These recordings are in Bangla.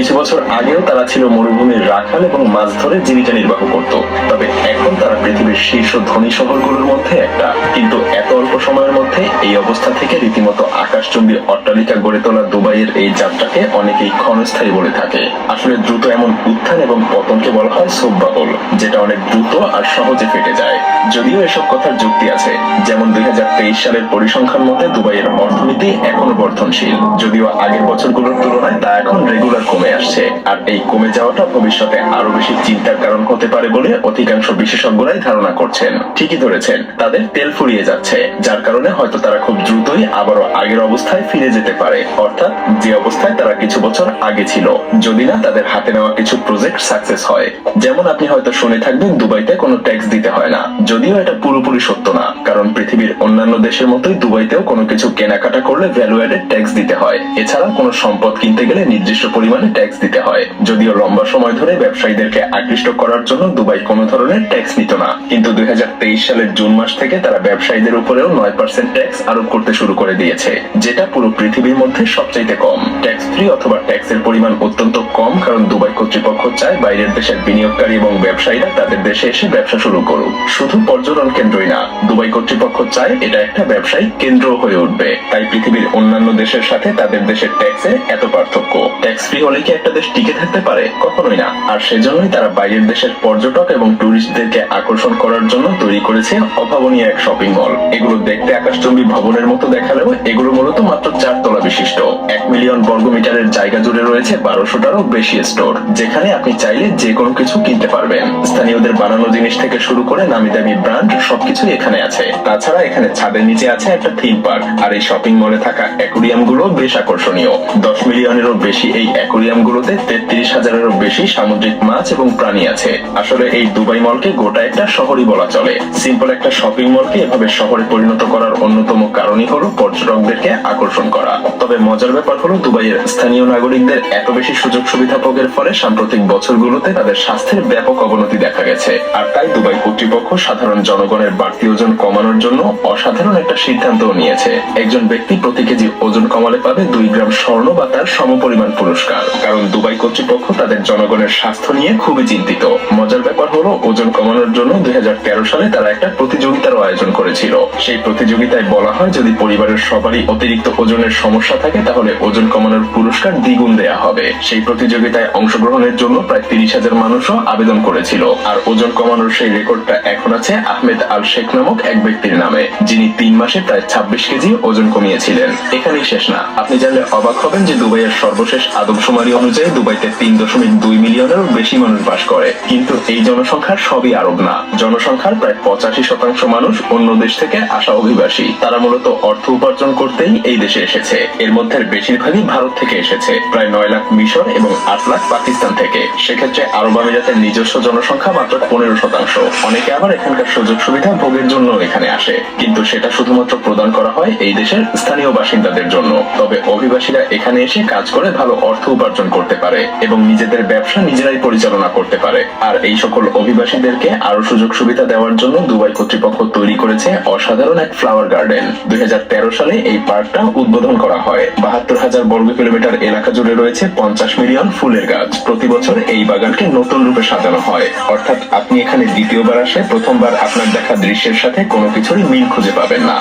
কিছু বছর আগেও তারা ছিল মরুভূমির রাখাল এবং মাছ ধরে জীবিকা নির্বাহ করত। তবে এখন তারা পৃথিবীর শীর্ষ ধনী শহরগুলোর মধ্যে একটা। কিন্তু এত অল্প সময়ের মধ্যে এই অবস্থা থেকে রীতিমতো আকাশচুম্বী অট্টালিকা গড়ে তোলা দুবাইয়ের এই যাত্রাকে অনেকেই ক্ষণস্থায়ী বলে থাকে। আসলে দ্রুত এমন উত্থান এবং পতনকে বলা হয় সোপ বাবল, যেটা অনেক দ্রুত আর সহজে ফেটে যায়। যদিও এসব কথার যুক্তি আছে, যেমন 2023 সালের পরিসংখ্যান মতে দুবাইয়ের অর্থনীতি এখনো বর্ধনশীল, যদিও আগের বছরগুলোর তুলনায় তা এখন রেগুলার কমে আসছে। আর এই কমে যাওয়াটা ভবিষ্যতে আরো বেশি চিন্তার কারণ হতে পারে বলে অধিকাংশ বিশেষজ্ঞরাই ধারণা করছেন। ঠিকই ধরেছেন, তাদের তেল ফুরিয়ে যাচ্ছে, যার কারণে হয়তো তারা খুব দ্রুতই আবারও আগের অবস্থায় ফিরে যেতে পারে, অর্থাৎ যে অবস্থায় তারা কিছু বছর আগে ছিল, যদি না তাদের হাতে নেওয়া কিছু প্রজেক্ট সাকসেস হয়। যেমন আপনি হয়তো শুনে থাকবেন দুবাইতে কোনো ট্যাক্স দিতে হয় না, যদিও এটা পুরোপুরি সত্য না, কারণ পৃথিবীর অন্যান্য দেশের মতোই দুবাইতেও কোনো কিছু কেনাকাটা করলে ভ্যালু অ্যাডেড ট্যাক্স দিতে হয়। এছাড়া কোনো সম্পদ কিনতে গেলে নির্দিষ্ট পরিমাণে ট্যাক্স দিতে হয়। যদিও লম্বা সময় ধরে ব্যবসায়ীদেরকে আকৃষ্ট করার জন্য দুবাই কোনো ধরনের ট্যাক্স নিত না, কিন্তু 2023 সালের জুন মাস থেকে তারা ব্যবসায়ীদের উপরেও 9% ট্যাক্স আরোপ করতে শুরু করে দিয়েছে, যেটা পুরো পৃথিবীর মধ্যে সবচাইতে কম। ট্যাক্স ফ্রি অথবা ট্যাক্সের পরিমাণ অত্যন্ত কম, কারণ দুবাই কর্তৃপক্ষ চায় বাইরের দেশের বিনিয়োগকারী এবং ব্যবসায়ীরা তাদের দেশে এসে ব্যবসা শুরু করুক। শুধু পর্যটন কেন্দ্রই না, দুবাই কর্তৃপক্ষ চায় এটা একটা ব্যবসায়িক কেন্দ্র হয়ে উঠবে। তাই পৃথিবীর অন্যান্য দেশের সাথে তাদের দেশের ট্যাক্সে এত পার্থক্য। ট্যাক্স ফ্রি হলে কি একটা দেশ টিকে থাকতে পারে? কখনোই না। আর সেজন্যই তারা বাইরের দেশের পর্যটক এবং টুরিস্টদেরকে আকর্ষণ করার জন্য তৈরি করেছে অভাবনীয় এক শপিং মল। এগুলো দেখতে আকাশচুম্বী ভবনের মতো দেখালেও এগুলো মূলত মাত্র 4 তলা বিশিষ্ট। 1 মিলিয়ন বর্গমিটারের জায়গা জুড়ে রয়েছে 1200টারও বেশি স্টোর, যেখানে আপনি চাইলে যে কোনো কিছু কিনতে পারবেন। স্থানীয়দের বানানো জিনিস থেকে শুরু করে নামি দামি ব্র্যান্ড সবকিছু এখানে আছে। তাছাড়া এখানে ছাদের নিচে আছে একটা থিম পার্ক। আর এই শপিং মলে থাকা অ্যাকোরিয়াম গুলো বেশ আকর্ষণীয়। 10 মিলিয়নেরও বেশি এই অ্যাকোরিয়াম গুলোতে 33,000-এরও বেশি সামুদ্রিক মাছ এবং প্রাণী আছে। আসলে এই দুবাই মলকে গোটা একটা শহরই বলা চলে। সিম্পল একটা শপিং মলকে এভাবে শহরে পরিণত করার অন্যতম কারণই হলো পর্যটকদেরকে আকর্ষণ করা। তবে মজার ব্যাপার হলো দুবাইয়ের স্থানীয় নাগরিকদের এত বেশি সুযোগ সুবিধা ভোগের ফলে সাম্প্রতিক বছরগুলোতে তাদের স্বাস্থ্যের ব্যাপক অবনতি দেখা গেছে। আর তাই দুবাই কর্তৃপক্ষ সাধারণ জনগণের বাড়তি ওজন কমানোর জন্য অসাধারণ একটা সিদ্ধান্ত নিয়েছে। একজন ব্যক্তি প্রতি কেজি ওজন কমালে পাবে 2 গ্রাম স্বর্ণ বা তার সমপরিমাণ পুরস্কার, কারণ দুবাই কর্তৃপক্ষ তাদের জনগণের স্বাস্থ্য নিয়ে খুবই চিন্তিত। মজার ব্যাপার হলো ওজন কমানোর জন্য 2013 সালে তারা একটা প্রতিযোগিতার আয়োজন করেছিল। সেই প্রতিযোগিতায় বলা হয় যদি পরিবারের সবারই অতিরিক্ত ওজনের সমস্যা থাকে তাহলে ওজন কমানোর পুরস্কার দ্বিগুণ দেয়া হবে। সেই প্রতিযোগিতায় অংশগ্রহণের জন্য প্রায় 30,000 মানুষও আবেদন করেছিল। আর ওজন কমানোর সেই রেকর্ডটা এখন আছে আহমেদ আল শেখ নামক এক ব্যক্তির নামে, যিনি 3 মাসে প্রায় 26 কেজি ওজন কমিয়েছিলেন। এখানেই শেষ না, আপনি জানলে অবাক হবেন যে দুবাইয়ের সর্বশেষ আদমশুমারি অনুযায়ী দুবাইতে 3.2 মিলিয়নেরও বেশি মানুষ বাস করে। কিন্তু এই জনসংখ্যার সবই আরব না। জনসংখ্যার প্রায় 85% মানুষ অন্য দেশ থেকে আসা অভিবাসী। তারা মূলত অর্থ উপার্জন করতেই এই দেশে এসেছে। এর মধ্যে বেশিরভাগই ভারত থেকে এসেছে, প্রায় 9 লাখ মিশর এবং 8 লাখ পাকিস্তান থেকে। সেক্ষেত্রে আরব আমিরাতের নিজস্ব জনসংখ্যা মাত্র 15%। অনেকে আবার এখানকার সুযোগ সুবিধা ভোগের জন্য এখানে আসে, কিন্তু সেটা শুধুমাত্র প্রদান করা হয় এই দেশের স্থানীয় বাসিন্দাদের জন্য। তবে অভিবাসীরা এখানে এসে কাজ করে ভালো অর্থ উপার্জন করতে পারে এবং নিজেদের ব্যবসা নিজেরাই পরিচালনা করতে পারে। আর এই সকল অভিবাসীদেরকে আরো সুযোগ সুবিধা দেওয়ার জন্য দুবাই কর্তৃপক্ষ তৈরি করেছে অসাধারণ এক ফ্লাওয়ার গার্ডেন। 2013 সালে এই পার্কটা উদ্বোধন করা হয়। 72,000 বর্গ কিলোমিটার এলাকা জুড়ে রয়েছে 50 মিলিয়ন ফুলের গাছ। প্রতি বছর এই বাগানকে নতুন রূপে সাজানো হয়, অর্থাৎ আপনি এখানে দ্বিতীয়বার আসে প্রথমবার আপনার দেখা দৃশ্যের সাথে কোনো কিছুরই মিল খুঁজে পাবেন না।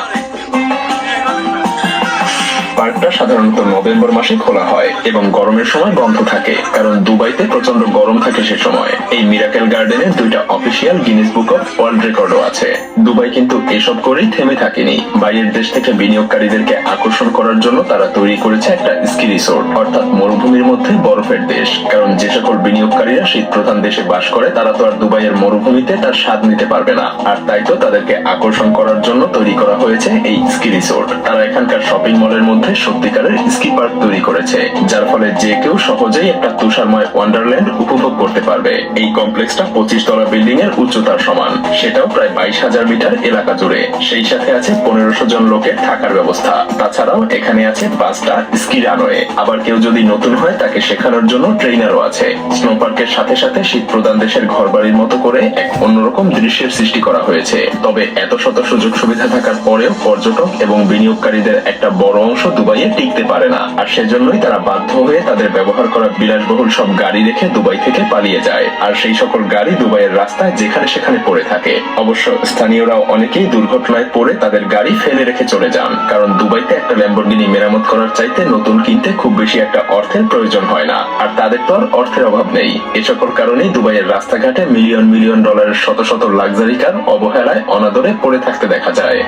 পার্কটা সাধারণত নভেম্বর মাসে খোলা হয় এবং গরমের সময় বন্ধ থাকে, কারণ দুবাইতে প্রচন্ড গরম থাকে সে সময়। এই মিরাকেল গার্ডেনে 2টা official Guinness book of world রেকর্ডও আছে। দুবাই কিন্তু এসব করেই থেমে থাকেনি। বাইরের দেশ থেকে বিনিয়োগকারীদেরকে আকর্ষণ করার জন্য তারা তৈরি করেছে একটা স্কি রিসোর্ট, অর্থাৎ মরুভূমির মধ্যে বরফের দেশ। কারণ যে সকল বিনিয়োগকারীরা শীত প্রধান দেশে বাস করে তারা তো আর দুবাইয়ের মরুভূমিতে তার স্বাদ নিতে পারবে না। আর তাই তো তাদেরকে আকর্ষণ করার জন্য তৈরি করা হয়েছে এই স্কি রিসোর্ট। তারা এখানকার শপিং মলের মধ্যে সত্যিকারের স্কি পার্ক তৈরি করেছে, যার ফলে যে কেউ সহজেই একটা তুষারময় ওয়ান্ডারল্যান্ড উপভোগ করতে পারবে। এই কমপ্লেক্সটা 25 তলা বিল্ডিং এর উচ্চতার সমান, সেটাও প্রায় 22,000 মিটার এলাকা জুড়ে। সেই সাথে আছে 1500 জন লোকের থাকার ব্যবস্থা। তাছাড়াও এখানে আছে 5টা স্কি রানওয়ে। আবার কেউ যদি নতুন হয় তাকে শেখানোর জন্য ট্রেনারও আছে। স্নো পার্কের সাথে সাথে শীত প্রধান দেশের ঘরবাড়ির মতো করে এক অন্যরকম দৃশ্যের সৃষ্টি করা হয়েছে। তবে এত শত সুযোগ সুবিধা থাকার পরেও পর্যটক এবং বিনিয়োগকারীদের একটা বড় অংশ দুবাইয়ে টিকতে পারে না, আর সেজন্যই তারা বাধ্য হয়ে তাদের ব্যবহার করা বিলাসবহুল সব গাড়ি রেখে দুবাই থেকে পালিয়ে যায়। আর সেই সকল গাড়ি দুবাইয়ের রাস্তায় যেখানে সেখানে পড়ে থাকে। অবশ্য স্থানীয়রাও অনেকেই দুর্ঘটনায় পড়ে তাদের গাড়ি ফেলে রেখে চলে যান, কারণ দুবাইতে একটা ল্যাম্বরগিনি মেরামত করার চাইতে নতুন কিনতে খুব বেশি একটা অর্থের প্রয়োজন হয় না, আর তাদের তো আর অর্থের অভাব নেই। এ সকল কারণেই দুবাইয়ের রাস্তাঘাটে মিলিয়ন মিলিয়ন ডলারের শত শত লাক্সারি কার অবহেলায় অনাদরে পড়ে থাকতে দেখা যায়।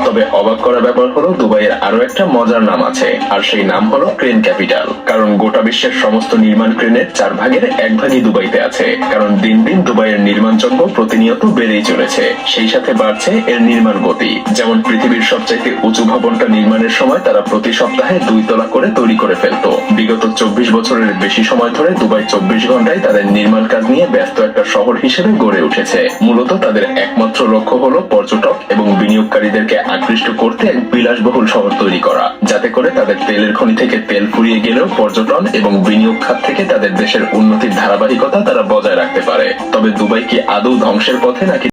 তবে অবাক করা ব্যাপার হলো দুবাইয়ের আরো একটা মজার নাম আছে, আর সেই নাম হলো ক্রেন ক্যাপিটাল। কারণ গোটা বিশ্বের সমস্ত নির্মাণ ক্রেনের 4 ভাগের 1 ভাগই দুবাইতে আছে। কারণ দিন দিন দুবাইয়ের নির্মাণযোগ্য প্রতিনিয়ত বেড়েই চলেছে, সেই সাথে বাড়ছে এর নির্মাণ গতি। যেমন পৃথিবীর সবচাইতে উঁচু ভবনটা নির্মাণের সময় তারা প্রতি সপ্তাহে 2 তলা করে তৈরি করে ফেলতো। বিগত 24 বছরের বেশি সময় ধরে দুবাই 24 ঘন্টায় তাদের নির্মাণ কাজ নিয়ে ব্যস্ত একটা শহর হিসেবে গড়ে উঠেছে। মূলত তাদের একমাত্র লক্ষ্য হলো পর্যটক এবং বিনিয়োগকারীদেরকে আকৃষ্ট করতে এক বিলাসবহুল শহর তৈরি করা, যাতে করে তাদের তেলের খনি থেকে তেল ফুরিয়ে গেলেও পর্যটন এবং বিনিয়োগ খাত থেকে তাদের দেশের উন্নতির ধারাবাহিকতা তারা বজায় রাখতে পারে। তবে দুবাই কি আদৌ ধ্বংসের পথে নাকি